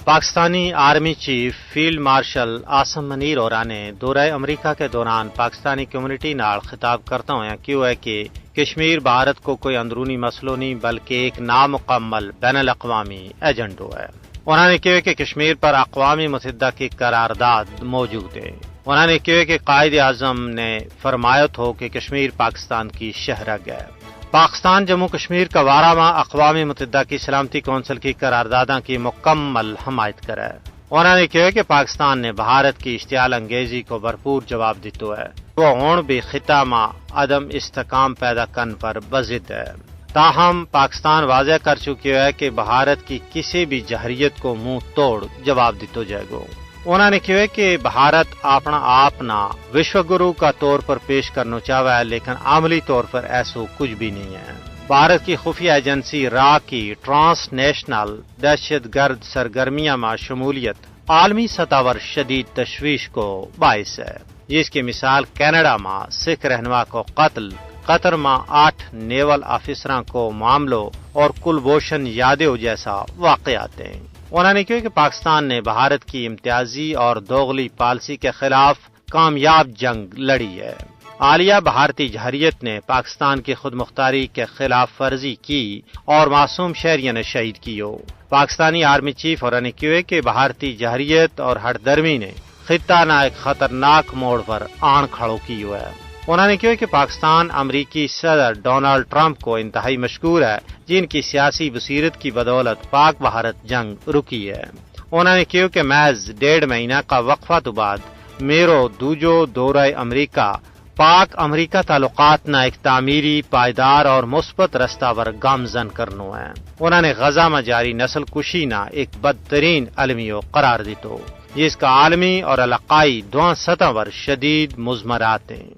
Pakistani army chief field marshal Asim Munir اورا نے دورہ امریکہ کے دوران پاکستانی کمیونٹی نال خطاب کرتا ہوا کیوں ہے کہ کشمیر بھارت کو کوئی اندرونی مسئلہ نہیں بلکہ ایک نامکمل بین الاقوامی ایجنڈو ہے۔ انہوں نے کہا کہ کشمیر پر اقوام متحدہ کی قرارداد موجود ہے۔ انہوں نے کہا کہ قائد اعظم نے فرمایا تھا کہ کشمیر پاکستان کی شہرگ ہے۔ پاکستان جموں کشمیر کا وارہ ماہ اقوام متحدہ کی سلامتی کونسل کی قراردادوں کی مکمل حمایت کرے۔ انہوں نے کہا کہ پاکستان نے بھارت کی اشتعال انگیزی کو بھرپور جواب دیتا ہے۔ وہ ہون بھی خطہ میں عدم استحکام پیدا کرنے پر بضد ہے۔ تاہم پاکستان واضح کر چکی ہے کہ بھارت کی کسی بھی جہریت کو منہ توڑ جواب دیتا جائے گا۔ انہوں نے کہا کہ بھارت اپنا آپنا وشو گرو کا طور پر پیش کرنا چاہتا ہے لیکن عملی طور پر ایسا کچھ بھی نہیں ہے۔ بھارت کی خفیہ ایجنسی را کی ٹرانس نیشنل دہشت گرد سرگرمیاں میں شمولیت عالمی سطح پر شدید تشویش کو باعث ہے، جس کی مثال کینیڈا میں سکھ رہنما کو قتل، قطر میں 8 نیول آفیسروں کو معاملوں اور کلبھوشن یادو جیسا واقعات ہیں۔ انہوں نے کہا کہ پاکستان نے بھارت کی امتیازی اور دوغلی پالیسی کے خلاف کامیاب جنگ لڑی ہے۔ حالیہ بھارتی جہریت نے پاکستان کی خود مختاری کے خلاف ورزی کی اور معصوم شہریوں نے شہید کیو۔ پاکستانی آرمی چیف اور نے کہا کہ بھارتی جہریت اور ہٹ درمی نے خطہ نہ ایک خطرناک موڑ پر آن کھڑو کیو ہے۔ انہوں نے کہا کہ پاکستان امریکی صدر ڈونلڈ ٹرمپ کو انتہائی مشکور ہے جن کی سیاسی بصیرت کی بدولت پاک بھارت جنگ رکی ہے۔ انہوں نے کہا کہ محض 1.5 مہینہ کا وقفہ تو بعد میرو دوجو دورہ امریکہ پاک امریکہ تعلقات نہ ایک تعمیری پائیدار اور مثبت رستہ پر گامزن کرنا ہے۔ انہوں نے غزہ میں جاری نسل کشی نہ ایک بدترین المیو قرار دیتو جس کا عالمی اور علاقائی دونوں سطح پر شدید مضمرات ہیں۔